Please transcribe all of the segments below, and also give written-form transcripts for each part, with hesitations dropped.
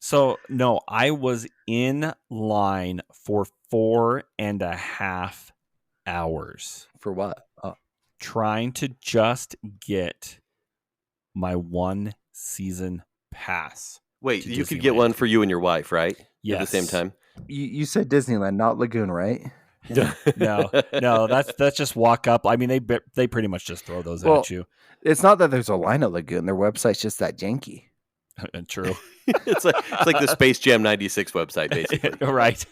So no, I was in line for 4.5 hours For what? Oh, trying to just get my one season pass. Wait, to you could get Disneyland. one for you and your wife, right? Yes. At the same time? you said Disneyland, not Lagoon, right? No, that's just walk up. I mean, they pretty much just throw those Well, at you. It's not that there's a line at Lagoon. Their website's just that janky. True. It's like the Space Jam 96 website, basically. Right.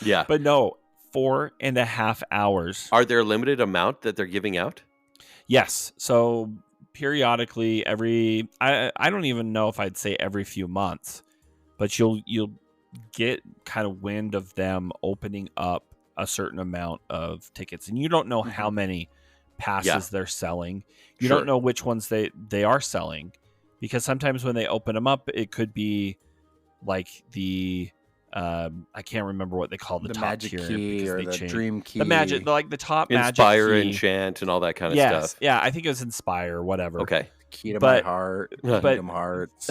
Yeah. But no, 4.5 hours. Are there a limited amount that they're giving out? Yes. So periodically, I don't even know if I'd say every few months, but you'll get kind of wind of them opening up a certain amount of tickets, and you don't know how many passes they're selling. You don't know which ones they are selling, because sometimes when they open them up, it could be like the I can't remember what they call the top magic tier key because or they the changed. dream key. The magic, like the top Inspire, magic key. enchant, and all that kind of Yes, stuff. yeah, I think it was Inspire or whatever. Okay. Key to But- my heart, but- Kingdom Hearts.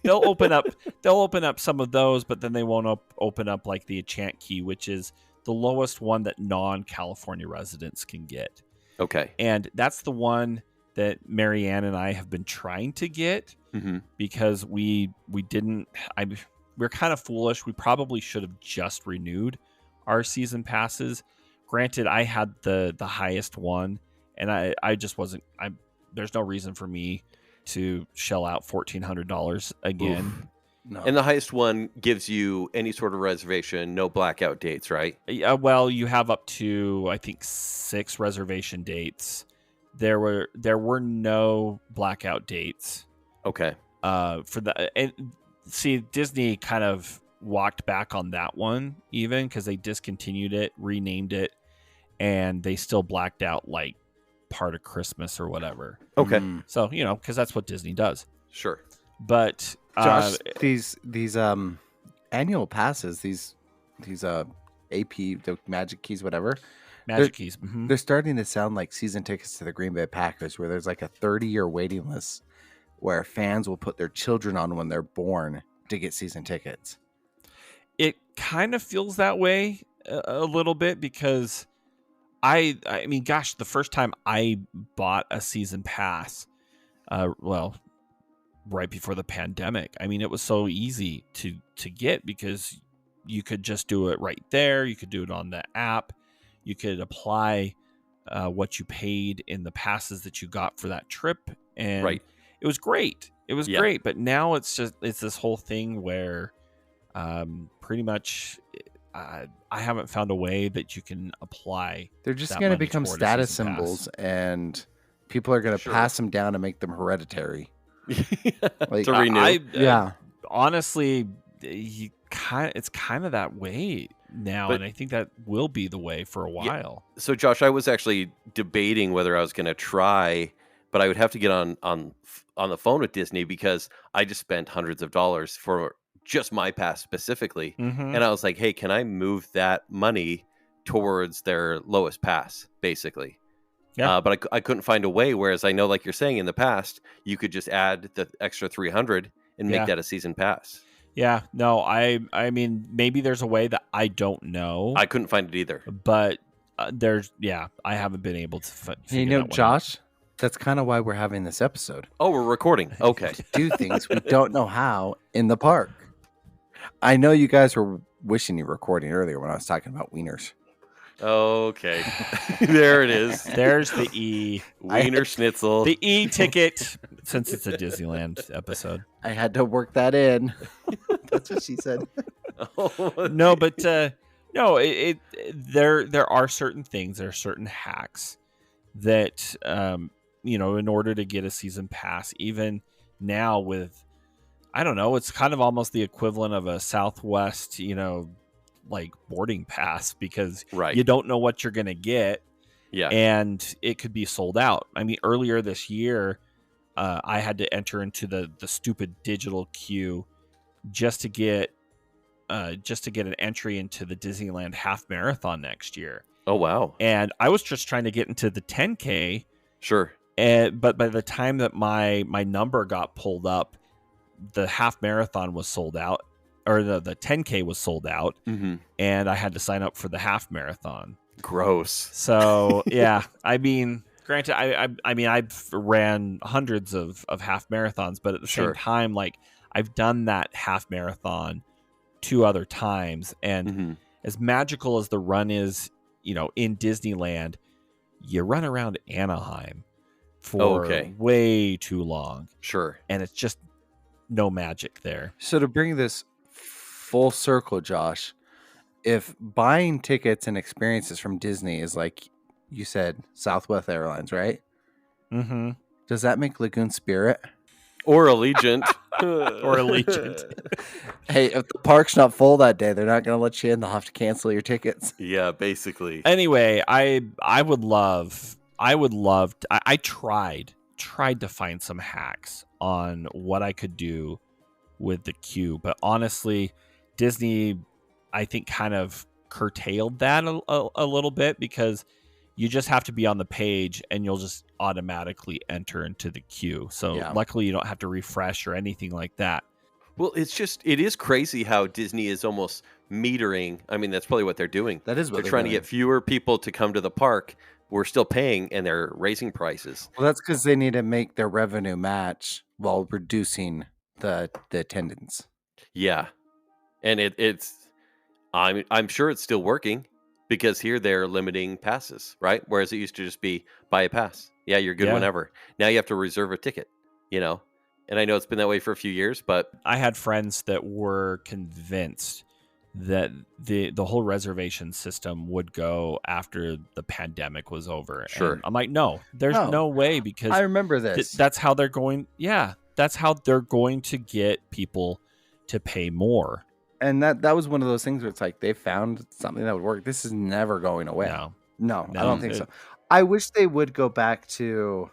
They'll open up some of those, but then they won't open up like the enchant key, which is the lowest one that non-California residents can get. Okay. And that's the one that Marianne and I have been trying to get because we didn't. We're kind of foolish. We probably should have just renewed our season passes. Granted, I had the highest one, and I just wasn't. There's no reason for me to shell out $1,400 again. Oof. No. And the highest one gives you any sort of reservation, no blackout dates, right? Well, you have up to, I think, 6 reservation dates. There were no blackout dates. Okay. For the and see, Disney kind of walked back on that one even because they discontinued it, renamed it, and they still blacked out like part of Christmas or whatever. Okay. So because that's what Disney does. Sure. But Josh, these annual passes, these AP, the magic keys, whatever. Magic keys. They're starting to sound like season tickets to the Green Bay Packers, where there's like a 30-year waiting list where fans will put their children on when they're born to get season tickets. It kind of feels that way a little bit because I mean, gosh, the first time I bought a season pass, right before the pandemic, I mean, it was so easy to get because you could just do it right there. You could do it on the app. You could apply what you paid in the passes that you got for that trip, and it was great. It was great, but now it's this whole thing where pretty much I haven't found a way that you can apply. They're just going to become status symbols, and people are going to pass them down and make them hereditary. Like, to renew. Honestly, it's kind of that way now, and I think that will be the way for a while. Yeah. So, Josh, I was actually debating whether I was going to try, but I would have to get on the phone with Disney because I just spent hundreds of dollars for just my pass specifically, and I was like, "Hey, can I move that money towards their lowest pass, basically?" Yeah. But I couldn't find a way. Whereas I know, like you're saying, in the past, you could just add the extra $300 and make that a season pass. Yeah, no, I mean, maybe there's a way that I don't know. I couldn't find it either. But I haven't been able to figure that one Josh, that's kind of why we're having this episode. Oh, we're recording. Okay. Do things we don't know how in the park. I know you guys were wishing you were recording earlier when I was talking about wieners. Okay. There it is. There's the E. Wiener Schnitzel. The E ticket, since it's a Disneyland episode. I had to work that in. That's what she said. No, but there are certain things, there are certain hacks that, in order to get a season pass, even now with, I don't know, it's kind of almost the equivalent of a Southwest, like boarding pass because you don't know what you're going to get. Yeah. And it could be sold out. I mean, earlier this year, I had to enter into the stupid digital queue just to get an entry into the Disneyland half marathon next year. Oh, wow. And I was just trying to get into the 10K. Sure. But by the time that my number got pulled up, the half marathon was sold out, or the 10K was sold out, and I had to sign up for the half marathon. Gross. So yeah, I mean, granted, I mean, I've ran hundreds of half marathons, but at the same time, like, I've done that half marathon 2 other times, and as magical as the run is, you know, in Disneyland, you run around Anaheim for way too long. Sure. And it's just no magic there. So to bring this full circle, Josh, if buying tickets and experiences from Disney is like you said, Southwest Airlines, right? Mm-hmm. Does that make Lagoon Spirit? Or Allegiant. Or Allegiant. Hey, if the park's not full that day, they're not going to let you in. They'll have to cancel your tickets. Yeah, basically. Anyway, I tried to find some hacks on what I could do with the queue, but honestly, Disney, I think, kind of curtailed that a little bit, because you just have to be on the page and you'll just automatically enter into the queue. So luckily you don't have to refresh or anything like that. Well, it is crazy how Disney is almost metering. I mean, that's probably what they're doing. That is what they're trying to get fewer people to come to the park. We're still paying, and they're raising prices. Well, that's because they need to make their revenue match while reducing the attendance. Yeah, and I'm sure it's still working, because here they're limiting passes, right? Whereas it used to just be buy a pass. Yeah, you're good whenever. Now you have to reserve a ticket, you know? And I know it's been that way for a few years, but I had friends that were convinced that the whole reservation system would go after the pandemic was over. Sure. And I'm like, no, there's no way, because I remember this. That's how they're going. Yeah, that's how they're going to get people to pay more. And that was one of those things where it's like they found something that would work. This is never going away. No, I don't think so. I wish they would go back to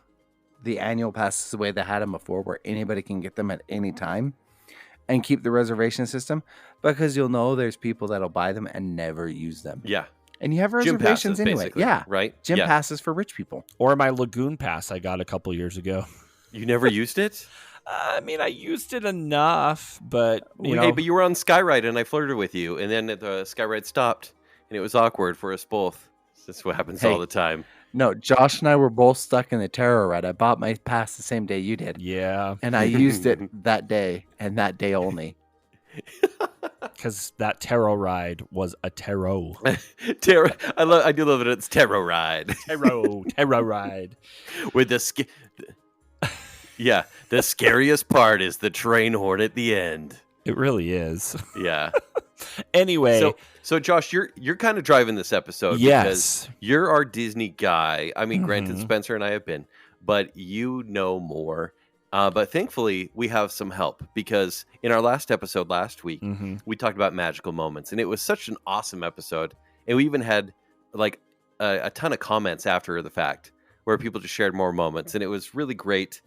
the annual passes the way they had them before, where anybody can get them at any time, and keep the reservation system, because you'll know there's people that'll buy them and never use them. Yeah. And you have reservations anyway. Basically. Yeah. Right? Gym passes for rich people. Or my Lagoon Pass I got a couple years ago. You never used it? I mean, I used it enough, but you know. Hey, but you were on Skyride and I flirted with you, and then the Skyride stopped, and it was awkward for us both. That's what happens all the time. No, Josh and I were both stuck in the Terror Ride. I bought my pass the same day you did. Yeah. And I used it that day, and that day only. Because that Tarot Ride was a tarot. Tarot. I do love that it's Tarot Ride. Tarot Ride. With the the scariest part is the train horn at the end. It really is. Yeah. Anyway, so Josh, you're kind of driving this episode. Yes. Because you're our Disney guy. I mean, granted, Spencer and I have been, but you know more. But thankfully, we have some help, because in our last episode last week, we talked about magical moments, and it was such an awesome episode. And we even had like a ton of comments after the fact, where people just shared more moments, and it was really great.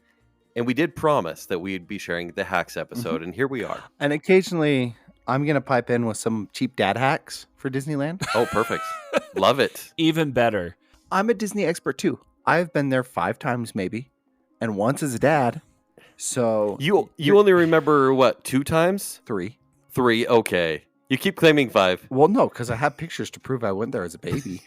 And we did promise that we'd be sharing the hacks episode, and here we are. And occasionally, I'm going to pipe in with some cheap dad hacks for Disneyland. Oh, perfect. Love it. Even better. I'm a Disney expert too. I've been there 5 times maybe, and once as a dad. So you only remember what, 2 times? 3. 3, okay. You keep claiming 5. Well, no, because I have pictures to prove I went there as a baby.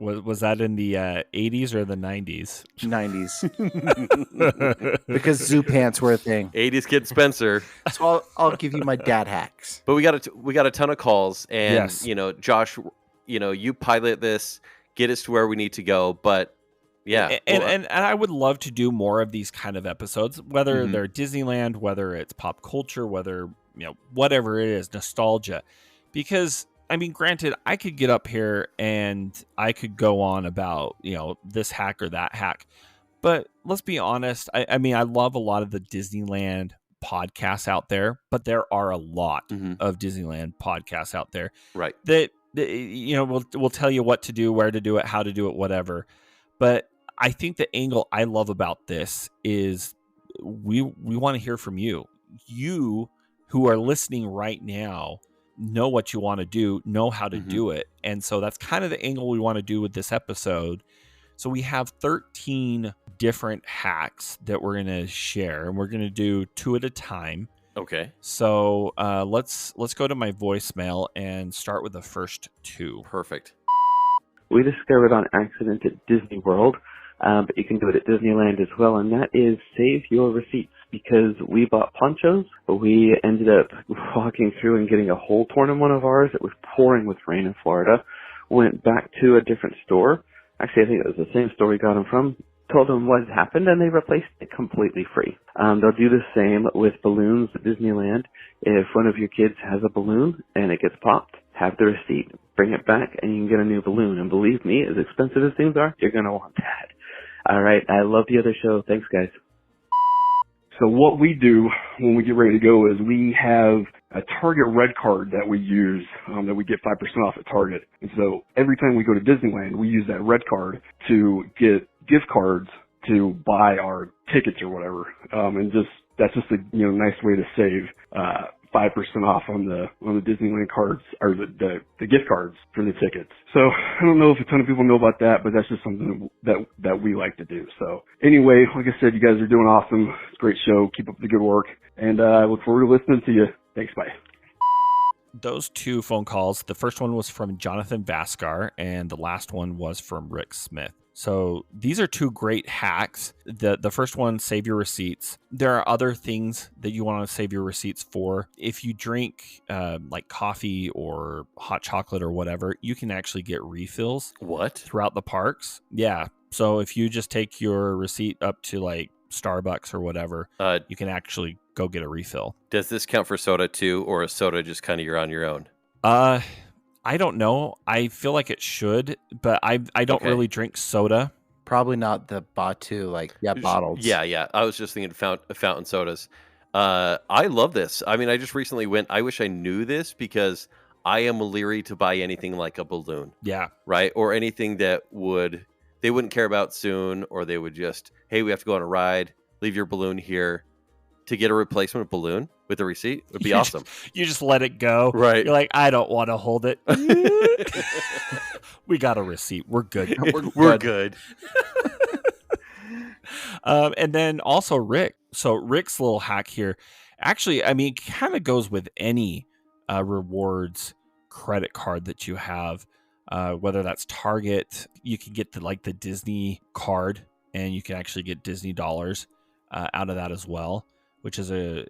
Was that in the 80s or the 90s? 90s. Because zoo pants were a thing. 80s kid Spencer. So I'll give you my dad hacks. But we got a ton of calls, and Yes. you know, Josh, you know, you pilot this, get us to where we need to go. But yeah, and I would love to do more of these kind of episodes, whether they're Disneyland, whether it's pop culture, whether, you know, whatever it is, nostalgia, because I mean, granted, I could get up here and I could go on about, you know, this hack or that hack, but let's be honest. I mean, I love a lot of the Disneyland podcasts out there, but there are a lot of Disneyland podcasts out there, right? That you know, will tell you what to do, where to do it, how to do it, whatever. But I think the angle I love about this is we want to hear from you. You who are listening right now know what you want to do, know how to do it. And so that's kind of the angle we want to do with this episode. So we have 13 different hacks that we're going to share, and we're going to do 2 at a time. Okay. So let's go to my voicemail and start with the first 2. Perfect. We discovered on accident at Disney World, but you can do it at Disneyland as well, and that is save your receipts, because we bought ponchos. We ended up walking through and getting a hole torn in one of ours. It was pouring with rain in Florida. Went back to a different store. Actually, I think it was the same store we got them from. Told them what had happened, and they replaced it completely free. They'll do the same with balloons at Disneyland. If one of your kids has a balloon and it gets popped, have the receipt, bring it back, and you can get a new balloon. And believe me, as expensive as things are, you're going to want that. All right, I love the other show. Thanks, guys. So what we do when we get ready to go is we have a Target Red Card that we use, that we get 5% off at Target. And so every time we go to Disneyland, we use that Red Card to get gift cards to buy our tickets or whatever. And that's just a nice way to save 5% off on the Disneyland cards, or the gift cards for the tickets. So I don't know if a ton of people know about that, but that's just something that we like to do. So anyway, like I said, you guys are doing awesome. It's a great show. Keep up the good work, and I look forward to listening to you. Thanks, bye. Those 2 phone calls, the first one was from Jonathan Vascar, and the last one was from Rick Smith. So these are 2 great hacks. The first one, save your receipts. There are other things that you want to save your receipts for. If you drink like coffee or hot chocolate or whatever, you can actually get refills. What? Throughout the parks. Yeah. So if you just take your receipt up to like Starbucks or whatever, you can actually go get a refill. Does this count for soda too, or is soda just kind of you're on your own? I don't know. I feel like it should, but I don't really drink soda. Probably not the Batu, bottles. Yeah. I was just thinking fountain sodas. I love this. I mean, I just recently went. I wish I knew this, because I am leery to buy anything like a balloon. Yeah. Right? Or anything that they wouldn't care about soon, or they would just, hey, we have to go on a ride. Leave your balloon here. To get a replacement balloon with a receipt would be awesome. You just let it go. Right. You're like, I don't want to hold it. We got a receipt. We're good. We're good. And then also Rick. So Rick's little hack here, actually, I mean, kind of goes with any rewards credit card that you have, whether that's Target. You can get the Disney card, and you can actually get Disney dollars out of that as well, which is a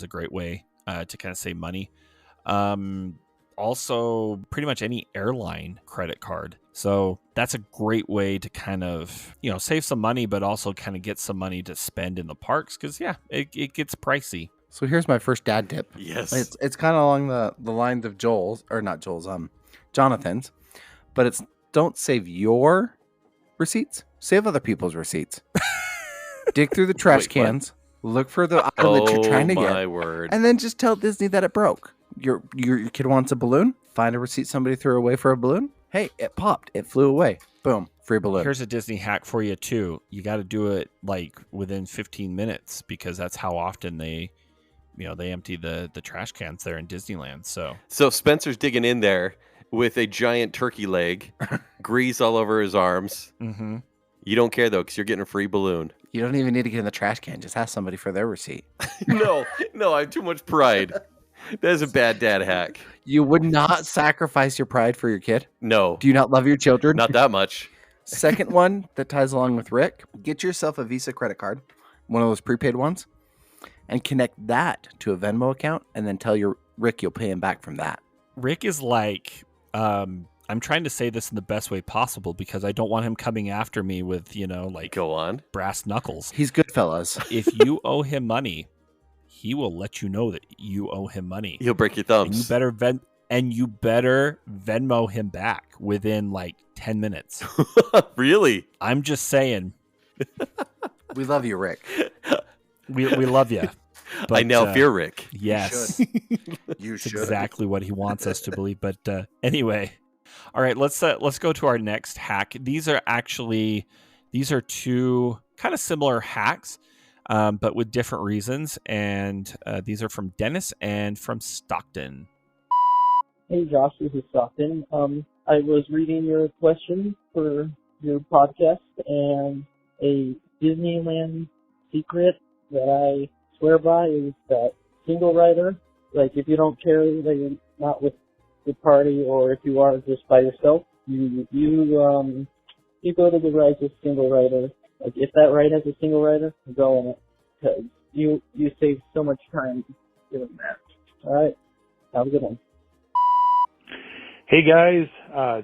great way to kind of save money. Also, pretty much any airline credit card. So that's a great way to kind of, save some money, but also kind of get some money to spend in the parks, because, it gets pricey. So here's my first dad tip. Yes. It's kind of along the lines of Jonathan's, but it's don't save your receipts, save other people's receipts. Dig through the trash cans. Look for the item that you're trying to get. My word. And then just tell Disney that it broke. Your kid wants a balloon. Find a receipt somebody threw away for a balloon. Hey, it popped. It flew away. Boom. Free balloon. Here's a Disney hack for you, too. You got to do it within 15 minutes, because that's how often they empty the trash cans there in Disneyland. So Spencer's digging in there with a giant turkey leg, grease all over his arms. Mm-hmm. You don't care, though, because you're getting a free balloon. You don't even need to get in the trash can. Just ask somebody for their receipt. No, I have too much pride. That is a bad dad hack. You would not sacrifice your pride for your kid? No. Do you not love your children? Not that much. Second one that ties along with Rick, get yourself a Visa credit card, one of those prepaid ones, and connect that to a Venmo account, and then tell your Rick you'll pay him back from that. Rick is like, I'm trying to say this in the best way possible, because I don't want him coming after me with, go on, brass knuckles. He's good, fellas. If you owe him money, he will let you know that you owe him money. He'll break your thumbs. And you better Venmo him back within 10 minutes. Really? I'm just saying. We love you, Rick. We love you. But, I now fear Rick. Yes. You should. That's exactly what he wants us to believe. But anyway, all right, let's go to our next hack. These are 2 kind of similar hacks, but with different reasons. And these are from Dennis and from Stockton. Hey, Josh, this is Stockton. I was reading your question for your podcast, and a Disneyland secret that I swear by is that single rider, like if you don't carry, that you're not with the party, or if you are just by yourself, you go to the ride as a single rider. Like if that ride has a single rider, go on it, because you save so much time doing that. All right, have a good one. Hey guys,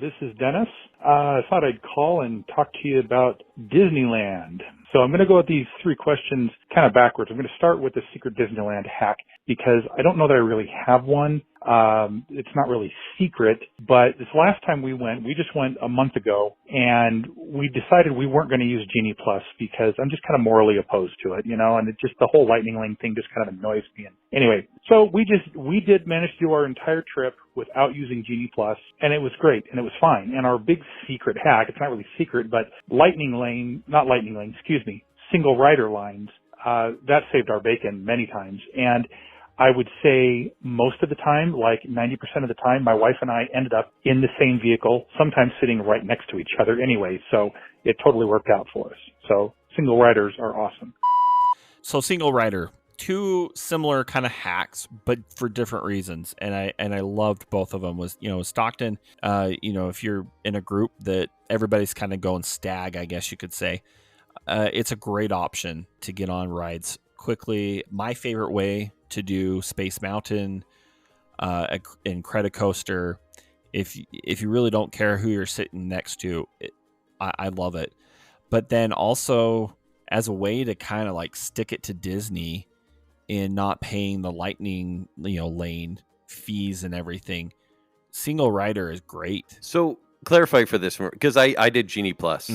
this is Dennis. I thought I'd call and talk to you about Disneyland. So I'm going to go with these 3 questions kind of backwards. I'm going to start with the secret Disneyland hack because I don't know that I really have one. It's not really secret, but this last time we just went a month ago, and we decided we weren't going to use Genie Plus because I'm just kind of morally opposed to it, and it just, the whole Lightning Lane thing just kind of annoys me. And anyway, so we did manage to do our entire trip without using Genie Plus, and it was great, and it was fine. And our big secret hack, it's not really secret, but single rider lines, that saved our bacon many times. And I would say most of the time, like 90% of the time, my wife and I ended up in the same vehicle, sometimes sitting right next to each other anyway. So it totally worked out for us. So single riders are awesome. So single rider, 2 similar kind of hacks, but for different reasons. And I loved both of them. Was, Stockton, if you're in a group that everybody's kind of going stag, I guess you could say, it's a great option to get on rides quickly. My favorite way to do Space Mountain and Credicoaster, if you really don't care who you're sitting next to, I love it. But then also as a way to kind of like stick it to Disney in not paying the Lightning lane fees and everything, single rider is great. So clarify for this, because I did Genie Plus,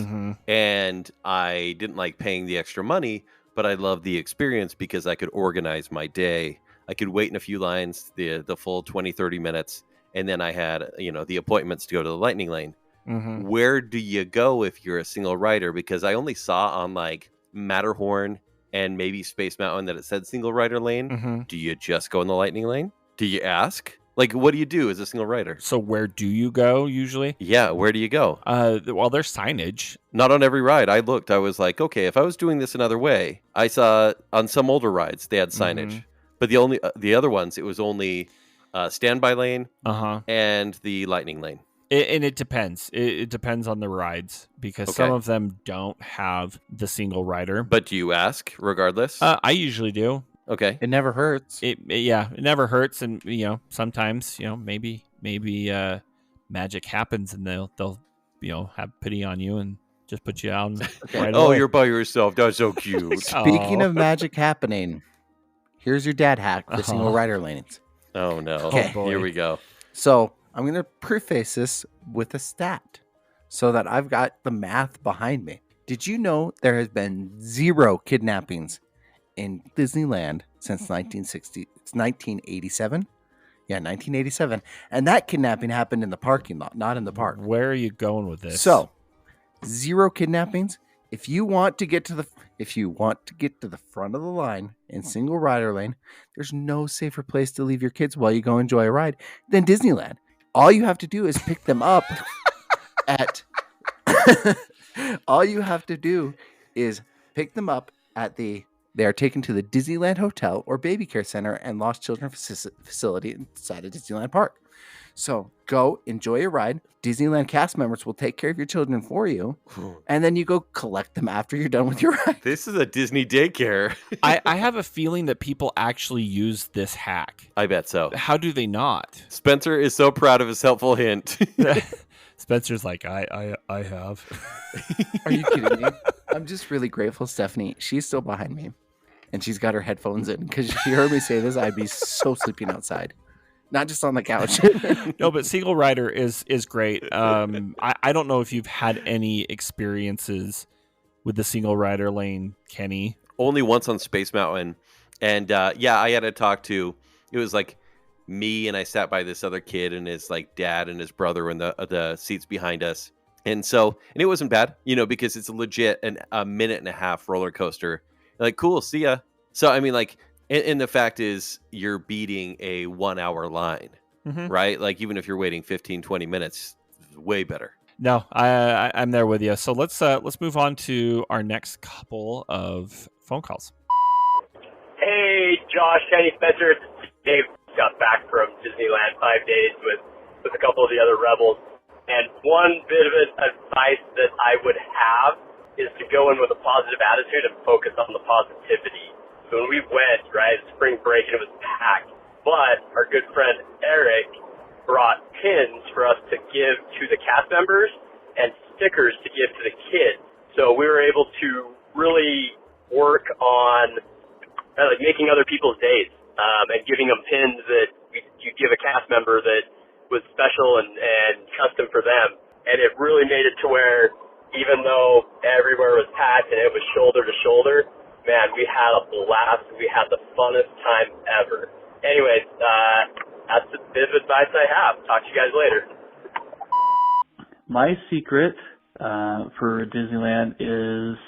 and I didn't like paying the extra money, but I loved the experience because I could organize my day. I could wait in a few lines, the full 20, 30 minutes, and then I had, the appointments to go to the Lightning Lane. Where do you go if you're a single rider? Because I only saw on like Matterhorn and maybe Space Mountain that it said single rider lane. Do you just go in the Lightning Lane? Do you ask? Like, what do you do as a single rider? So where do you go usually? Yeah, where do you go? Well, there's signage. Not on every ride. I looked. I was like, okay, if I was doing this another way, I saw on some older rides they had signage, but the other ones it was only standby lane and the Lightning Lane. And it depends. It depends on the rides because some of them don't have the single rider. But do you ask regardless? I usually do. Okay. It never hurts. It never hurts, and sometimes maybe magic happens, and they'll have pity on you and just put you out. Right away. You're by yourself. That's so cute. Speaking of magic happening, here's your dad hack for single rider lanes. Oh no! Okay. Here we go. So I'm going to preface this with a stat, so that I've got the math behind me. Did you know there has been 0 kidnappings in Disneyland since 1960? It's 1987. Yeah, 1987. And that kidnapping happened in the parking lot, not in the park. Where are you going with this? So, 0 kidnappings. If you want to get to the front of the line in single rider lane, there's no safer place to leave your kids while you go enjoy a ride than Disneyland. All you have to do is pick them up they are taken to the Disneyland Hotel or Baby Care Center and Lost Children facility inside of Disneyland Park. So go enjoy your ride. Disneyland cast members will take care of your children for you. And then you go collect them after you're done with your ride. This is a Disney daycare. I have a feeling that people actually use this hack. I bet so. How do they not? Spencer is so proud of his helpful hint. Spencer's like, I have. Are you kidding me? I'm just really grateful, Stephanie. She's still behind me. And she's got her headphones in. Because if she heard me say this, I'd be so sleeping outside. Not just on the couch. No, but single rider is great. I don't know if you've had any experiences with the single rider lane, Kenny. Only once on Space Mountain. And I had to talk to, it was like me, and I sat by this other kid and his like dad and his brother in the seats behind us. And it wasn't bad, because it's a legit a minute and a half roller coaster. Like, cool, see ya. So, I mean, like, and the fact is you're beating a 1 hour line, right? Like, even if you're waiting 15, 20 minutes, way better. No, I'm there with you. So let's move on to our next couple of phone calls. Hey, Josh, Kenny, Spencer. Dave got back from Disneyland 5 days with a couple of the other rebels. And one bit of advice that I would have is to go in with a positive attitude and focus on the positivity. So when we went, right, spring break, and it was packed, but our good friend Eric brought pins for us to give to the cast members and stickers to give to the kids. So we were able to really work on like making other people's days and giving them pins that you give a cast member that was special and custom for them. And it really made it to where even though everywhere was packed and it was shoulder to shoulder, man, we had a blast. We had the funnest time ever. Anyways, that's the bit of advice I have. Talk to you guys later. My secret for Disneyland is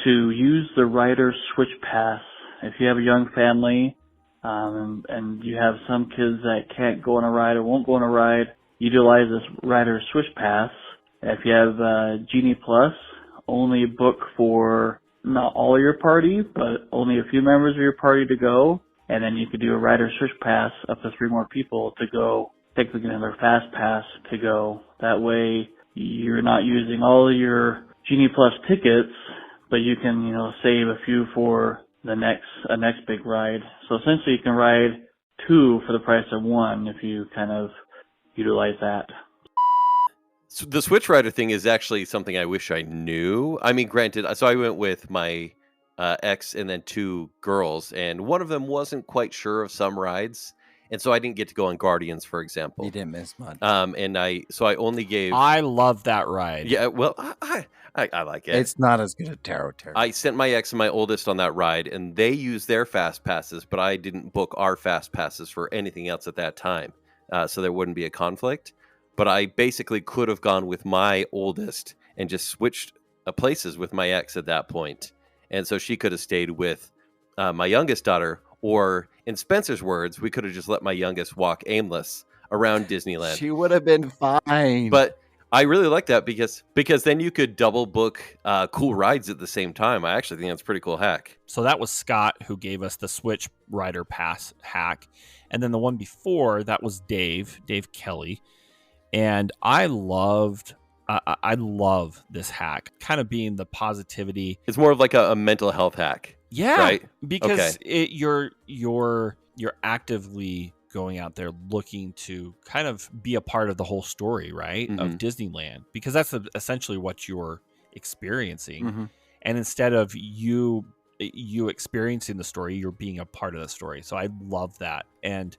to use the rider switch pass. If you have a young family and you have some kids that can't go on a ride or won't go on a ride, utilize this rider switch pass. If you have Genie Plus, only book for not all of your party, but only a few members of your party to go. And then you could do a rider switch pass up to 3 more people to go, take another fast pass to go. That way you're not using all of your Genie Plus tickets, but you can, save a few for the next big ride. So essentially you can ride 2 for the price of 1 if you kind of utilize that. So the Switch Rider thing is actually something I wish I knew. I mean, granted, so I went with my ex and then 2 girls, and one of them wasn't quite sure of some rides, and so I didn't get to go on Guardians, for example. You didn't miss much. And I only gave. I love that ride. Yeah, well, I like it. It's not as good as Tarot. I sent my ex and my oldest on that ride, and they used their fast passes, but I didn't book our fast passes for anything else at that time, so there wouldn't be a conflict. But I basically could have gone with my oldest and just switched places with my ex at that point. And so she could have stayed with my youngest daughter, or in Spencer's words, we could have just let my youngest walk aimless around Disneyland. She would have been fine. But I really like that because then you could double book cool rides at the same time. I actually think that's a pretty cool hack. So that was Scott who gave us the Switch Rider Pass hack. And then the one before, that was Dave Kelly. And I love this hack, kind of being the positivity. It's more of like a mental health hack. Yeah, right? Because you're actively going out there looking to kind of be a part of the whole story, right? Mm-hmm. Of Disneyland, because that's essentially what you're experiencing. Mm-hmm. And instead of you experiencing the story, you're being a part of the story. So I love that. And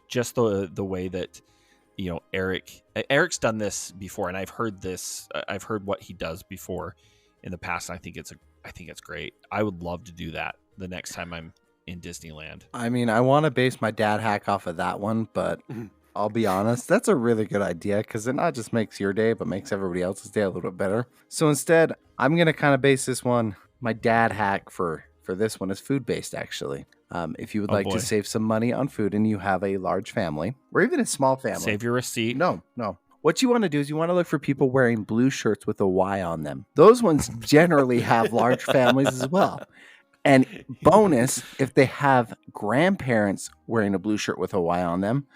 just the way that, Eric's done this before, and I've heard what he does before in the past. And I think it's great. I would love to do that the next time I'm in Disneyland. I mean, I want to base my dad hack off of that one, but I'll be honest, that's a really good idea because it not just makes your day, but makes everybody else's day a little bit better. So instead, I'm going to kind of base this one, my dad hack for this one is food-based, actually. If you would like to save some money on food and you have a large family, or even a small family. Save your receipt. No. What you want to do is you want to look for people wearing blue shirts with a Y on them. Those ones generally have large families as well. And bonus, if they have grandparents wearing a blue shirt with a Y on them,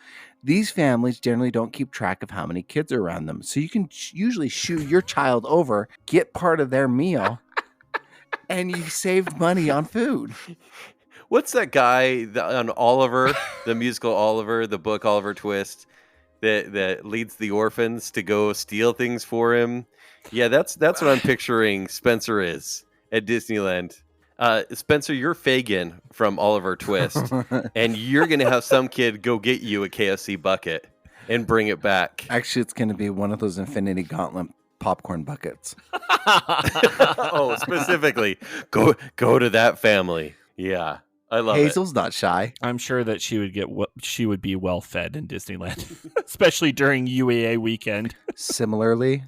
these families generally don't keep track of how many kids are around them. So you can usually shoo your child over, get part of their meal, and you saved money on food. What's that guy on Oliver, the musical Oliver, the book Oliver Twist, that leads the orphans to go steal things for him? Yeah, that's what I'm picturing Spencer is at Disneyland. Spencer, you're Fagin from Oliver Twist, and you're going to have some kid go get you a KFC bucket and bring it back. Actually, it's going to be one of those Infinity Gauntlet popcorn buckets. Oh, specifically, go to that family. Yeah, I love Hazel's not shy. I'm sure that she would be well fed in Disneyland, especially during UAA weekend. Similarly,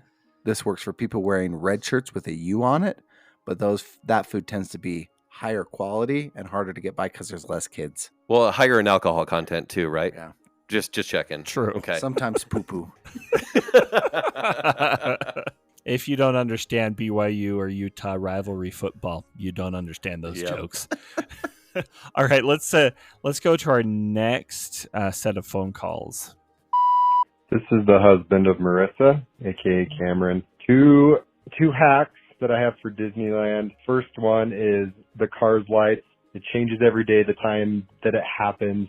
this works for people wearing red shirts with a U on it, but that food tends to be higher quality and harder to get by because there's less kids. Well, higher in alcohol content too, right? Yeah. Just checking. True. Okay. Sometimes poo-poo. If you don't understand BYU or Utah rivalry football, you don't understand those jokes. All right, let's go to our next set of phone calls. This is the husband of Marissa, aka Cameron. Two hacks that I have for Disneyland. First one is the Cars lights. It changes every day the time that it happens.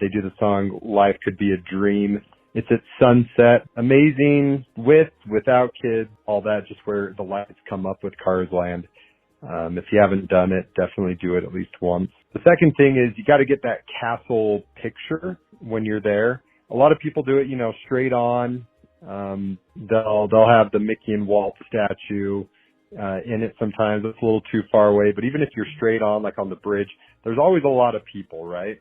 They do the song "Life Could Be a Dream." It's at sunset. Amazing without kids, all that, just where the lights come up with Cars Land. If you haven't done it, definitely do it at least once. The second thing is you got to get that castle picture when you're there. A lot of people do it, straight on. They'll have the Mickey and Walt statue in it sometimes. It's a little too far away, but even if you're straight on, like on the bridge, there's always a lot of people, right?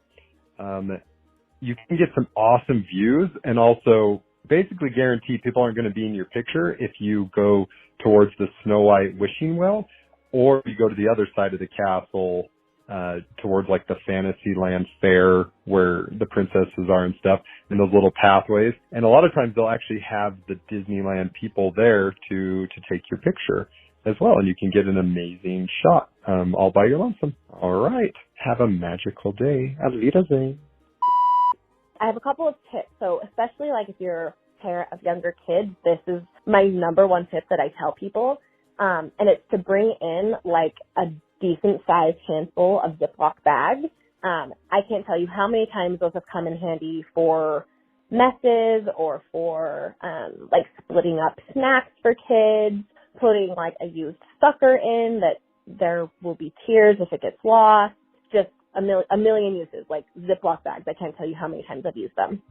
You can get some awesome views and also basically guarantee people aren't going to be in your picture if you go towards the Snow White wishing well, or you go to the other side of the castle, towards like the Fantasyland Fair where the princesses are and stuff, and those little pathways. And a lot of times they'll actually have the Disneyland people there to take your picture as well, and you can get an amazing shot, all by your lonesome. All right. Have a magical day. Auf Wiedersehen. I have a couple of tips. So especially like if you're a parent of younger kids, this is my number one tip that I tell people. And it's to bring in like a decent sized handful of ZIPLOC bags. I can't tell you how many times those have come in handy for messes or for, like splitting up snacks for kids, putting like a used sucker in that there will be tears if it gets lost. Just a million uses, like ZIPLOC bags. I can't tell you how many times I've used them.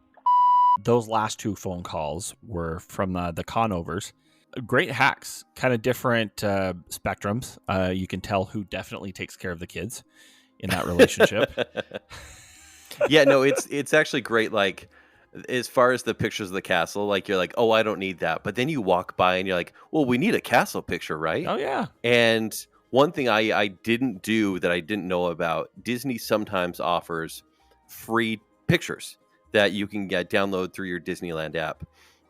Those last two phone calls were from the Conovers. Great hacks, kind of different spectrums. You can tell who definitely takes care of the kids in that relationship. Yeah, no, it's actually great. Like, as far as the pictures of the castle, like you're like, oh, I don't need that. But then you walk by and you're like, well, we need a castle picture, right? Oh, yeah. And one thing I didn't do that I didn't know about, Disney sometimes offers free pictures that you can download through your Disneyland app.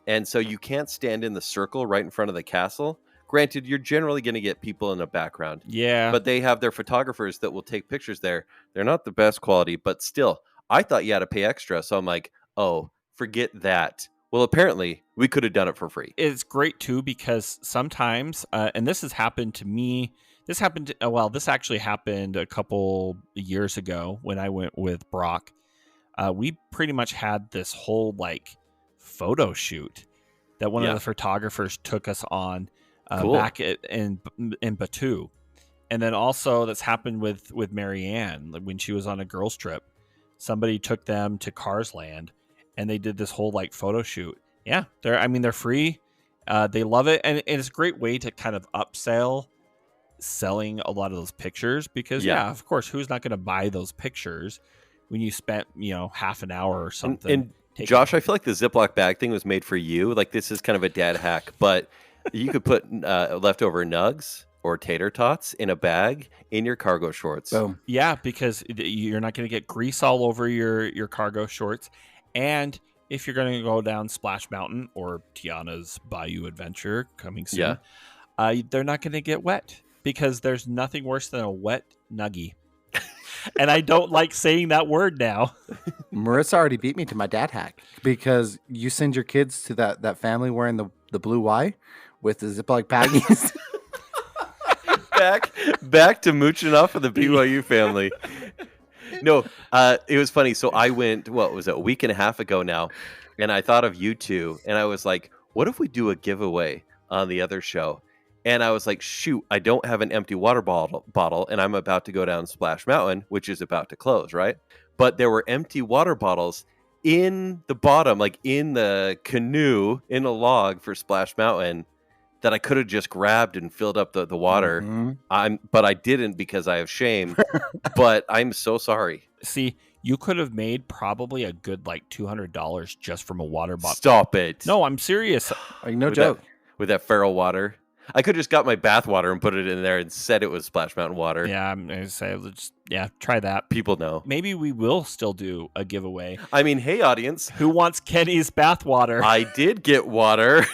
And so you can't stand in the circle right in front of the castle. Granted, you're generally going to get people in the background. Yeah. But they have their photographers that will take pictures there. They're not the best quality, but still, I thought you had to pay extra. So I'm like, oh, forget that. Well, apparently, we could have done it for free. It's great, too, because sometimes, and this has happened to me, this actually happened a couple years ago when I went with Brock. We pretty much had this whole, like, photo shoot that one of the photographers took us on back in Batu. And then also that's happened with Marianne when she was on a girls trip. Somebody took them to Cars Land and they did this whole like photo shoot. Yeah, they're free. They love it, and it's a great way to kind of upsell selling a lot of those pictures because of course, who's not going to buy those pictures when you spent half an hour or something? And Josh, I feel like the ZIPLOC bag thing was made for you. Like, this is kind of a dad hack, but you could put leftover nugs or tater tots in a bag in your cargo shorts. Boom. Yeah, because you're not going to get grease all over your cargo shorts. And if you're going to go down Splash Mountain or Tiana's Bayou Adventure coming soon, they're not going to get wet because there's nothing worse than a wet nuggie. And I don't like saying that word now. Marissa already beat me to my dad hack because you send your kids to that family wearing the blue Y with the ZIPLOC baggies. back to mooching off of the BYU family. No, it was funny. So I went, a week and a half ago now, and I thought of you two, and I was like, what if we do a giveaway on the other show? And I was like, shoot, I don't have an empty water bottle, and I'm about to go down Splash Mountain, which is about to close, right? But there were empty water bottles in the bottom, like in the canoe, in a log for Splash Mountain, that I could have just grabbed and filled up the water. Mm-hmm. But I didn't because I have shame. But I'm so sorry. See, you could have made probably a good like $200 just from a water bottle. Stop it. No, I'm serious. No joke. With that feral water. I could have just got my bath water and put it in there and said it was Splash Mountain water. Yeah, I'm going to say, try that. People know. Maybe we will still do a giveaway. I mean, hey, audience. Who wants Kenny's bath water? I did get water.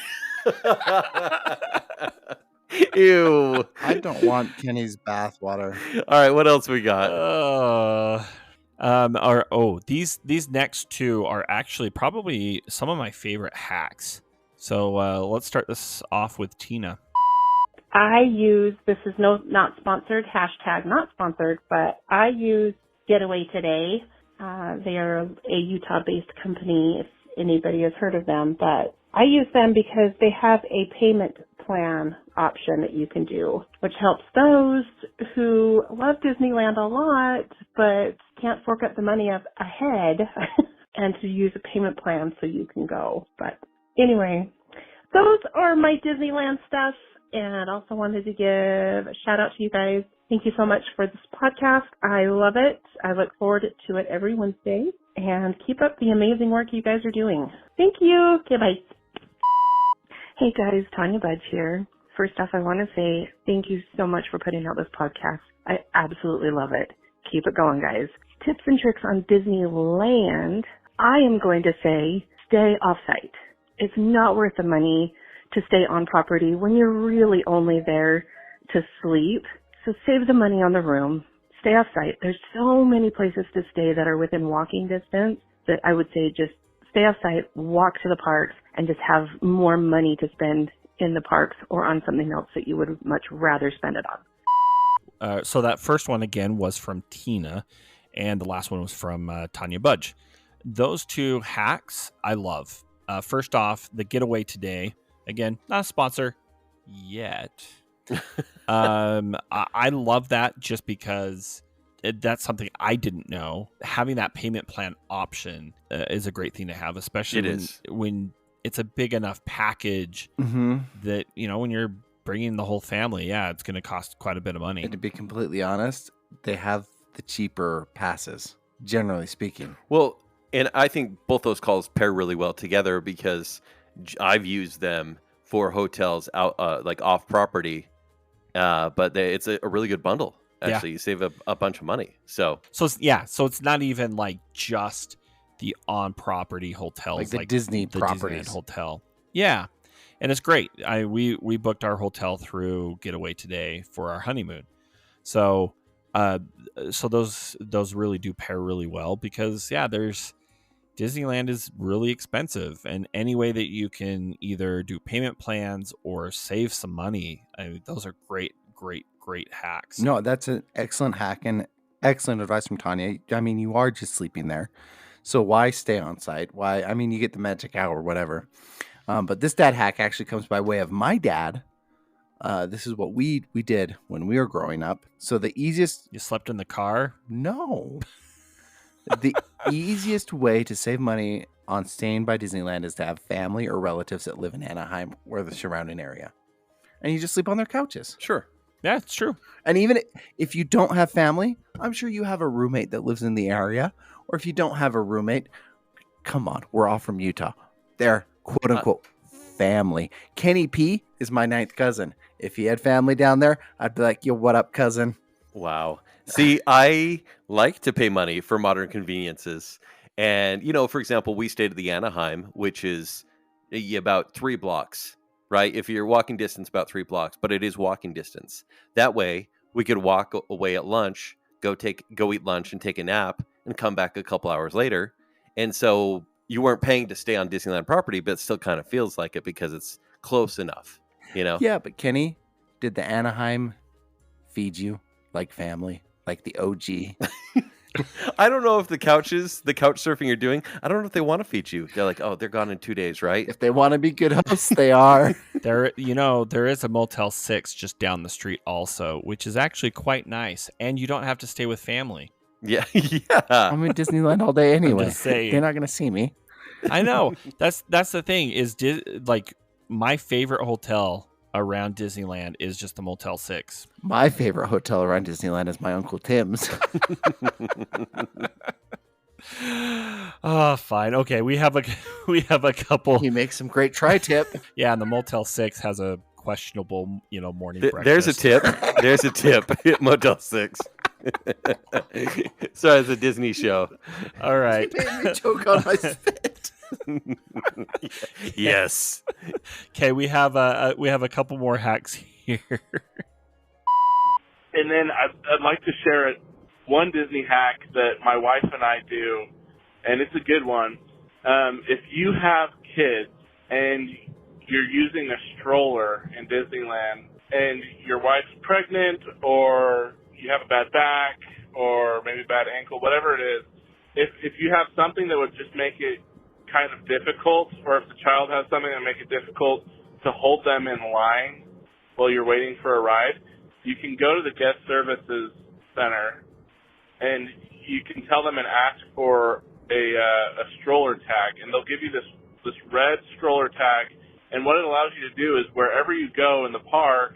Ew. I don't want Kenny's bath water. All right, what else we got? These next two are actually probably some of my favorite hacks. So let's start this off with Tina. This is not sponsored, hashtag not sponsored, but I use Getaway Today. They are a Utah-based company, if anybody has heard of them, but I use them because they have a payment plan option that you can do, which helps those who love Disneyland a lot, but can't fork up the money ahead and to use a payment plan so you can go. But anyway, those are my Disneyland stuff. And I also wanted to give a shout out to you guys. Thank you so much for this podcast. I love it. I look forward to it every Wednesday. And keep up the amazing work you guys are doing. Thank you. Okay, bye. Hey guys, Tanya Budge here. First off, I want to say thank you so much for putting out this podcast. I absolutely love it. Keep it going, guys. Tips and tricks on Disneyland. I am going to say stay off-site. It's not worth the money to stay on property when you're really only there to sleep. So save the money on the room. Stay off-site. There's so many places to stay that are within walking distance that I would say just stay off-site, walk to the parks, and just have more money to spend in the parks or on something else that you would much rather spend it on. So that first one, again, was from Tina, and the last one was from Tanya Budge. Those two hacks I love. First off, the Getaway Today. Again, not a sponsor yet. I love that just because that's something I didn't know. Having that payment plan option is a great thing to have, especially when it's a big enough package that, when you're bringing the whole family, it's going to cost quite a bit of money. And to be completely honest, they have the cheaper passes, generally speaking. Well, and I think both those calls pair really well together because I've used them for hotels out like off property, but it's a really good bundle. Actually, you save a bunch of money. So it's not even like just the on property hotels, like the Disney properties. Disneyland hotel. Yeah, and it's great. We booked our hotel through Getaway Today for our honeymoon. So those really do pair really well because Disneyland is really expensive, and any way that you can either do payment plans or save some money, those are great hacks. No, that's an excellent hack and excellent advice from Tanya. I mean, you are just sleeping there, so why stay on site? Why? I mean, you get the magic hour, whatever. But this dad hack actually comes by way of my dad. This is what we did when we were growing up. So the easiest... You slept in the car? No. The easiest way to save money on staying by Disneyland is to have family or relatives that live in Anaheim or the surrounding area. And you just sleep on their couches. Sure. Yeah, it's true. And even if you don't have family, I'm sure you have a roommate that lives in the area. Or if you don't have a roommate, come on, we're all from Utah. They're quote unquote family. Kenny P is my 9th cousin. If he had family down there, I'd be like, yo, what up, cousin? Wow. See, I like to pay money for modern conveniences. And, for example, we stayed at the Anaheim, which is about 3 blocks, right? If you're walking distance, about 3 blocks, but it is walking distance. That way, we could walk away at lunch, go eat lunch and take a nap and come back a couple hours later. And so you weren't paying to stay on Disneyland property, but it still kind of feels like it because it's close enough, Yeah, but Kenny, did the Anaheim feed you like family? Like the OG. I don't know if the couch surfing you're doing, I don't know if they want to feed you. They're like, oh, they're gone in 2 days, right? If they want to be good hosts, they are. There is a Motel 6 just down the street also, which is actually quite nice. And you don't have to stay with family. Yeah. I'm in Disneyland all day anyway. I'm just saying. They're not going to see me. I know. That's the thing is like my favorite hotel around Disneyland is just the Motel 6. My favorite hotel around Disneyland is my Uncle Tim's. Oh, fine. Okay, we have a couple. He makes some great tri-tip. Yeah, and the Motel 6 has a questionable, morning breakfast. There's a tip. There's a tip at Motel 6. Sorry, it's a Disney show. All right. You made me choke on my spit. Yes. Okay, we have a couple more hacks here. And then I'd like to share one Disney hack that my wife and I do, and it's a good one. If you have kids and you're using a stroller in Disneyland and your wife's pregnant or you have a bad back or maybe bad ankle, whatever it is, if you have something that would just make it kind of difficult, or if the child has something that make it difficult to hold them in line while you're waiting for a ride, you can go to the guest services center and you can tell them and ask for a stroller tag, and they'll give you this red stroller tag. And what it allows you to do is wherever you go in the park,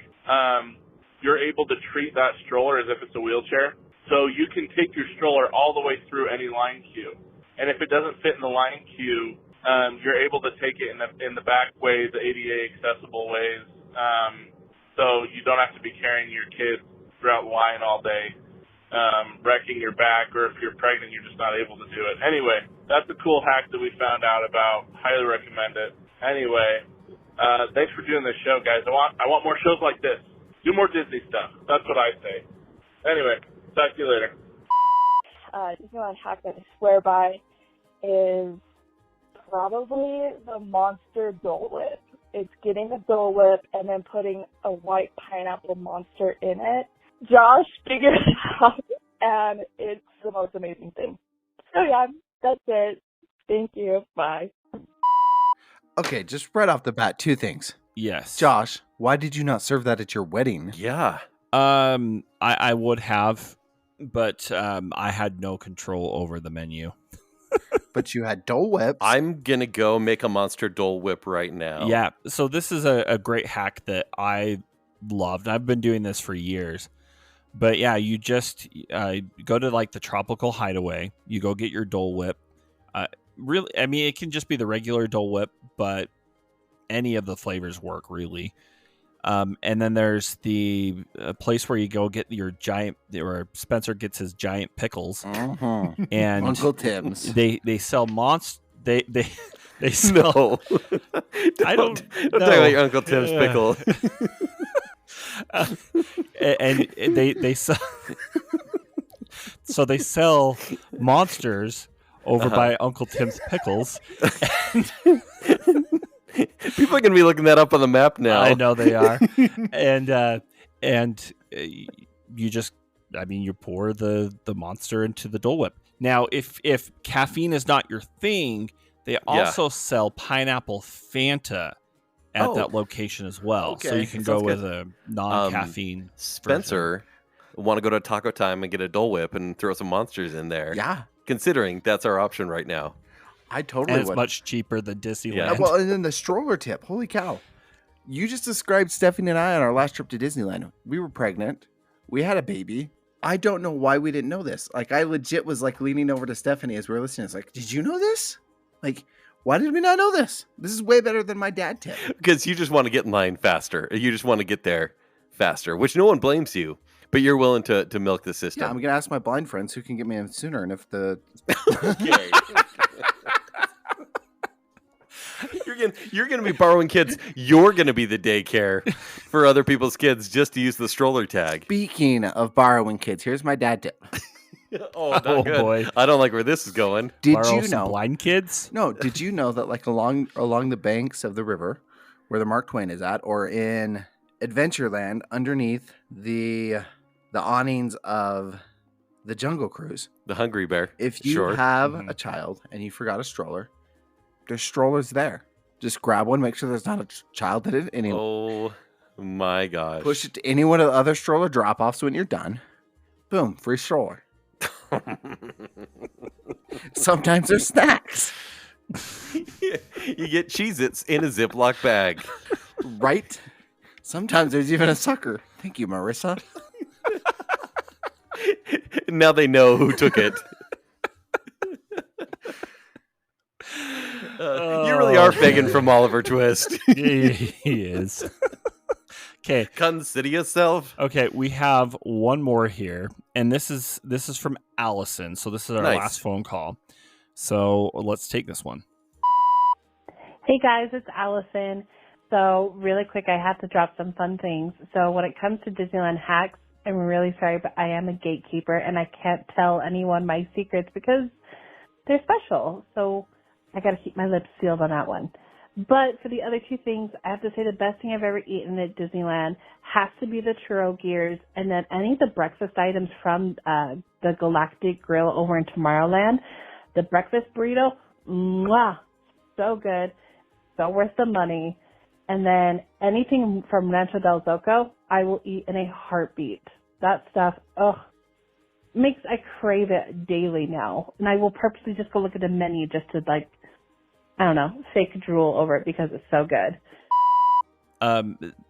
you're able to treat that stroller as if it's a wheelchair. So you can take your stroller all the way through any line queue. And if it doesn't fit in the line queue, you're able to take it in the back way, the ADA accessible ways. So you don't have to be carrying your kids throughout the line all day, wrecking your back, or if you're pregnant, you're just not able to do it. Anyway, that's a cool hack that we found out about. Highly recommend it. Anyway, thanks for doing this show, guys. I want more shows like this. Do more Disney stuff. That's what I say. Anyway, talk to you later. Disneyland hack that I swear by is probably the Monster Dole Whip. It's getting a Dole Whip and then putting a white pineapple monster in it. Josh figured it out, and it's the most amazing thing. So yeah, that's it. Thank you. Bye. Okay, just right off the bat, two things. Yes. Josh, why did you not serve that at your wedding? Yeah. I would have, but I had no control over the menu. But you had Dole Whips. I'm going to go make a Monster Dole Whip right now. Yeah. So this is a great hack that I loved. I've been doing this for years. But yeah, you just go to like the Tropical Hideaway. You go get your Dole Whip. Really, I mean, it can just be the regular Dole Whip, but any of the flavors work, really. And then there's the place where you go get your giant, or Spencer gets his giant pickles. Mm-hmm. And Uncle Tim's. They sell they sell. No. I don't talk about your Uncle Tim's pickle. And they sell. So they sell monsters over by Uncle Tim's Pickles. People are going to be looking that up on the map now. I know they are. And you just, I mean, you pour the monster into the Dole Whip. Now, if caffeine is not your thing, they also sell pineapple Fanta at that location as well. Okay. So you can go with a non-caffeine Spencer, want to go to Taco Time and get a Dole Whip and throw some monsters in there. Yeah. Considering that's our option right now. I totally and it's would. much cheaper than Disneyland. Yeah. Well, and then the stroller tip. Holy cow. You just described Stephanie and I on our last trip to Disneyland. We were pregnant. We had a baby. I don't know why we didn't know this. Like, I legit was like leaning over to Stephanie as we were listening. It's like, did you know this? Like, why did we not know this? This is way better than my dad tip. Because you just want to get in line faster. You just want to get there faster, which no one blames you. But you're willing to milk the system. Yeah, I'm going to ask my blind friends who can get me in sooner. And if the... Okay. You're gonna be borrowing kids. You're gonna be the daycare for other people's kids just to use the stroller tag. Speaking of borrowing kids, here's my dad tip. Not good. Boy, I don't like where this is going. Did Borrow you some know blind kids? No. Did you know that like along the banks of the river, where the Mark Twain is at, or in Adventureland, underneath the awnings of the Jungle Cruise, the Hungry Bear. If you have a child and you forgot a stroller, there's strollers there. Just grab one, make sure there's not a child in it. Oh my gosh. Push it to any one of the other stroller drop-offs when you're done. Boom, free stroller. Sometimes there's snacks. You get Cheez-Its in a Ziploc bag. Right? Sometimes there's even a sucker. Thank you, Marissa. Now they know who took it. You really are begging from Oliver Twist. He is. Okay. Consider yourself. Okay, we have one more here, and this is from Allison. So this is our last phone call. So let's take this one. Hey guys, it's Allison. So really quick, I have to drop some fun things. So when it comes to Disneyland hacks, I'm really sorry, but I am a gatekeeper and I can't tell anyone my secrets because they're special. So I got to keep my lips sealed on that one. But for the other two things, I have to say the best thing I've ever eaten at Disneyland has to be the churro gears, and then any of the breakfast items from the Galactic Grill over in Tomorrowland. The breakfast burrito, mwah, so good, so worth the money. And then anything from Rancho del Zoco, I will eat in a heartbeat. That stuff, I crave it daily now. And I will purposely just go look at the menu just to fake drool over it because it's so good.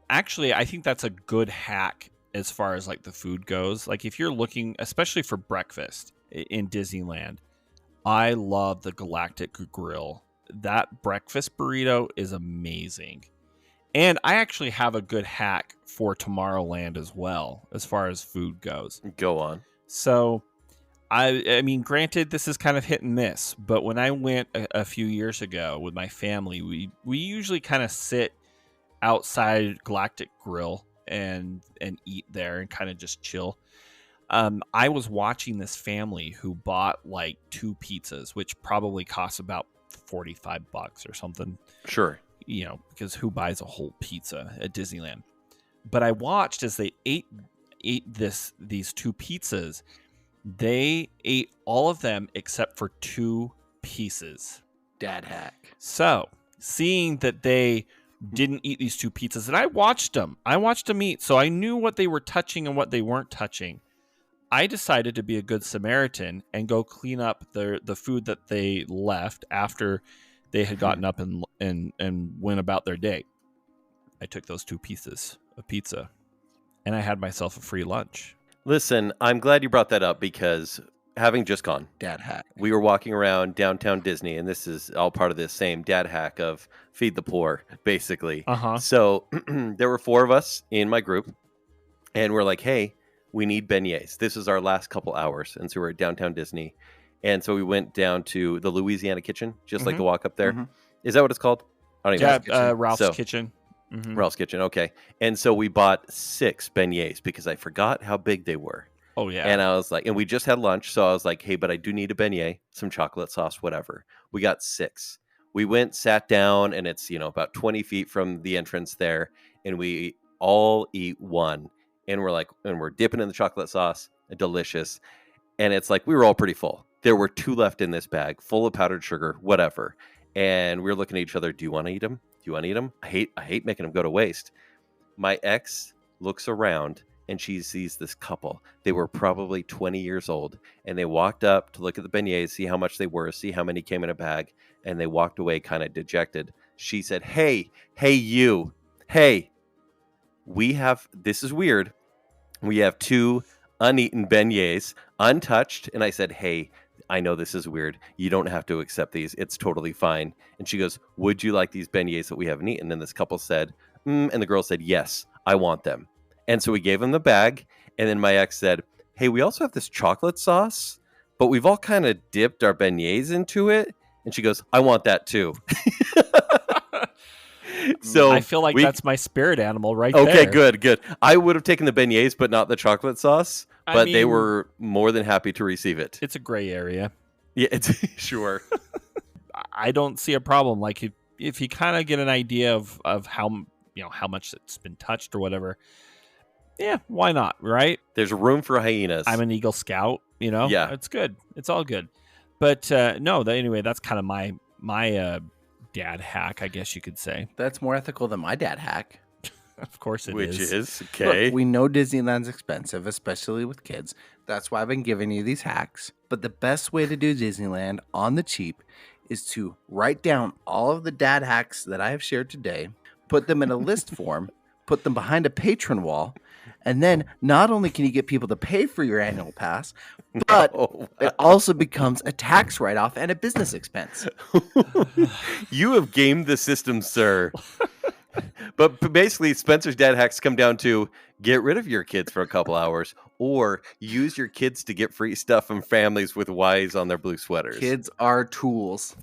Actually, I think that's a good hack as far as like the food goes. Like if you're looking, especially for breakfast in Disneyland, I love the Galactic Grill. That breakfast burrito is amazing. And I actually have a good hack for Tomorrowland as well, as far as food goes. Go on. So, I mean, granted, this is kind of hit and miss, but when I went a few years ago with my family, we usually kind of sit outside Galactic Grill and eat there and kind of just chill. I was watching this family who bought like 2 pizzas, which probably cost about $45 or something. Sure. Because who buys a whole pizza at Disneyland? But I watched as they ate these 2 pizzas. They ate all of them except for 2 pieces. Dad hack. So, seeing that they didn't eat these 2 pizzas, and I watched them eat, so I knew what they were touching and what they weren't touching. I decided to be a good Samaritan and go clean up the food that they left after they had gotten up and went about their day. I took those 2 pieces of pizza, and I had myself a free lunch. Listen, I'm glad you brought that up because having just gone, dad hack, we were walking around downtown Disney, and this is all part of this same dad hack of feed the poor, basically. So there were 4 of us in my group, and we're like, hey, we need beignets. This is our last couple hours, and so we're at downtown Disney. And so we went down to the Louisiana Kitchen, just like the walk up there. Is that what it's called? I don't even know. Ralph's Kitchen. Ralph's Kitchen, okay. And so we bought 6 beignets because I forgot how big they were. Oh, yeah. And I was like, and we just had lunch, so I was like, hey, but I do need a beignet, some chocolate sauce, whatever. We got 6. We went, sat down, and it's, about 20 feet from the entrance there, and we all eat 1. And we're dipping in the chocolate sauce, delicious. And it's like, we were all pretty full. There were 2 left in this bag, full of powdered sugar, whatever. And we were looking at each other. Do you want to eat them? Do you want to eat them? I hate making them go to waste. My ex looks around and she sees this couple. They were probably 20 years old. And they walked up to look at the beignets, see how much they were, see how many came in a bag. And they walked away kind of dejected. She said, hey, you. Hey, this is weird. We have 2 uneaten beignets, untouched. And I said, hey, I know this is weird. You don't have to accept these. It's totally fine. And she goes, would you like these beignets that we haven't eaten? And this couple said, and the girl said, yes, I want them. And so we gave them the bag. And then my ex said, hey, we also have this chocolate sauce, but we've all kind of dipped our beignets into it. And she goes, I want that too. So I feel like that's my spirit animal right there. Okay, good. I would have taken the beignets, but not the chocolate sauce. But they were more than happy to receive it. It's a gray area. Yeah, it's sure. I don't see a problem. Like if you kind of get an idea of how much it's been touched or whatever, yeah, why not, right? There's room for hyenas. I'm an Eagle Scout, Yeah, it's good. It's all good. But anyway, that's kind of my dad hack, I guess you could say. That's more ethical than my dad hack. Of course it is. Which is, okay. Look, we know Disneyland's expensive, especially with kids. That's why I've been giving you these hacks. But the best way to do Disneyland on the cheap is to write down all of the dad hacks that I have shared today, put them in a list form, put them behind a patron wall, and then not only can you get people to pay for your annual pass, but it also becomes a tax write-off and a business expense. You have gamed the system, sir. But basically, Spencer's dad hacks come down to get rid of your kids for a couple hours, or use your kids to get free stuff from families with Ys on their blue sweaters. Kids are tools.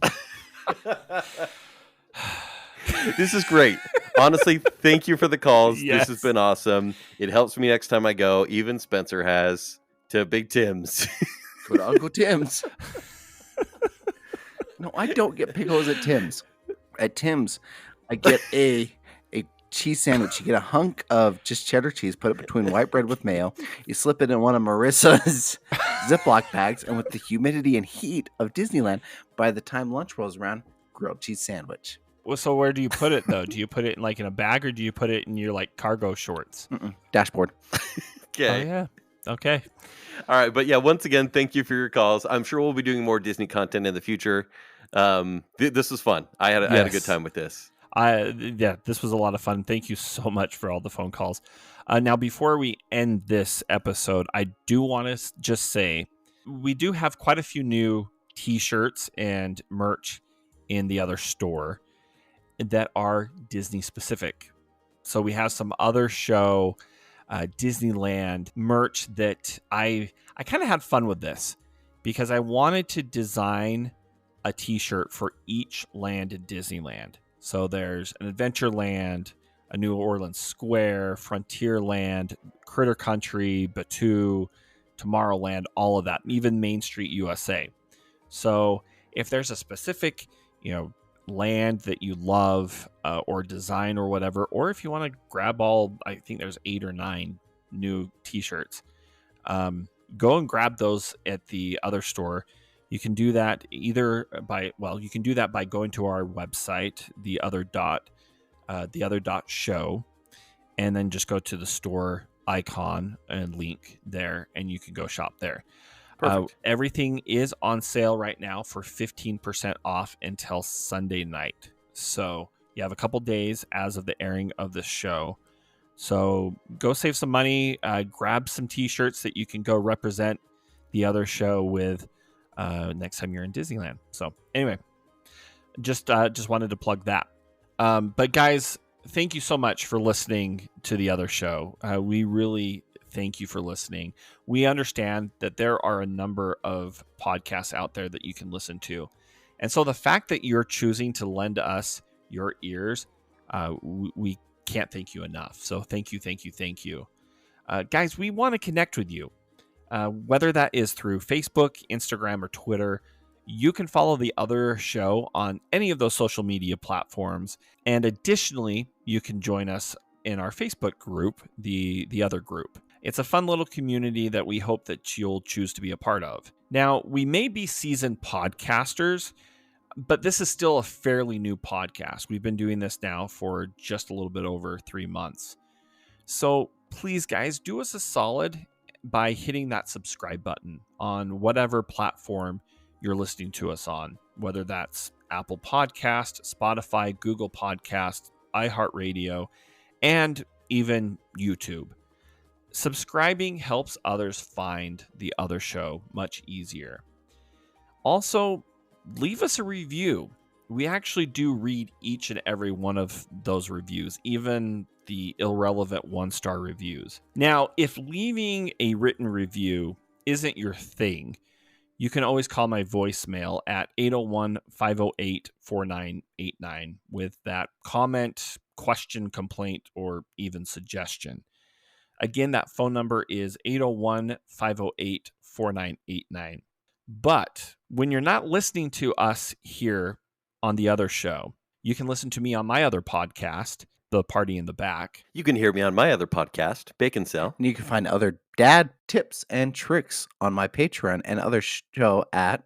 This is great. Honestly, thank you for the calls. Yes. This has been awesome. It helps me next time I go. Even Spencer has to Big Tim's. Go to Uncle Tim's. No, I don't get pickles at Tim's. At Tim's, I get a cheese sandwich. You get a hunk of just cheddar cheese, put it between white bread with mayo. You slip it in one of Marissa's ZIPLOC bags, and with the humidity and heat of Disneyland, by the time lunch rolls around, grilled cheese sandwich. Well, so where do you put it though? Do you put it in a bag, or do you put it in your cargo shorts? Dashboard. Okay. Oh yeah. Okay. All right, but yeah, once again, thank you for your calls. I'm sure we'll be doing more Disney content in the future. This was fun. I had a good time with this. This was a lot of fun. Thank you so much for all the phone calls. Now, before we end this episode, I do want to just say we do have quite a few new T-shirts and merch in the other store that are Disney specific. So we have some other show Disneyland merch that I kind of had fun with this because I wanted to design a T-shirt for each land in Disneyland. So there's an Adventureland, a New Orleans Square, Frontierland, Critter Country, Batuu, Tomorrowland, all of that, even Main Street USA. So if there's a specific, land that you love or design or whatever, or if you want to grab I think there's 8 or 9 new T-shirts, go and grab those at the other store. You can do that you can do that by going to our website, the other dot show, and then just go to the store icon and link there, and you can go shop there. Everything is on sale right now for 15% off until Sunday night. So you have a couple days as of the airing of the show. So go save some money, grab some T-shirts that you can go represent the other show with next time you're in Disneyland. So anyway, just wanted to plug that. But guys, thank you so much for listening to the other show. We really thank you for listening. We understand that there are a number of podcasts out there that you can listen to. And so the fact that you're choosing to lend us your ears, we can't thank you enough. So thank you, thank you, thank you. Guys, we want to connect with you. Whether that is through Facebook, Instagram, or Twitter, you can follow the other show on any of those social media platforms. And additionally, you can join us in our Facebook group, the other group. It's a fun little community that we hope that you'll choose to be a part of. Now, we may be seasoned podcasters, but this is still a fairly new podcast. We've been doing this now for just a little bit over 3 months. So please, guys, do us a solid by hitting that subscribe button on whatever platform you're listening to us on, whether that's Apple Podcast, Spotify, Google Podcast, iHeartRadio, and even YouTube. Subscribing helps others find the other show much easier. Also, leave us a review. We actually do read each and every one of those reviews, even the irrelevant 1-star reviews. Now, if leaving a written review isn't your thing, you can always call my voicemail at 801-508-4989 with that comment, question, complaint, or even suggestion. Again, that phone number is 801-508-4989. But when you're not listening to us here on the other show, you can listen to me on my other podcast, The Party in the Back. You can hear me on my other podcast, Bacon Cell. And you can find other dad tips and tricks on my Patreon and other show at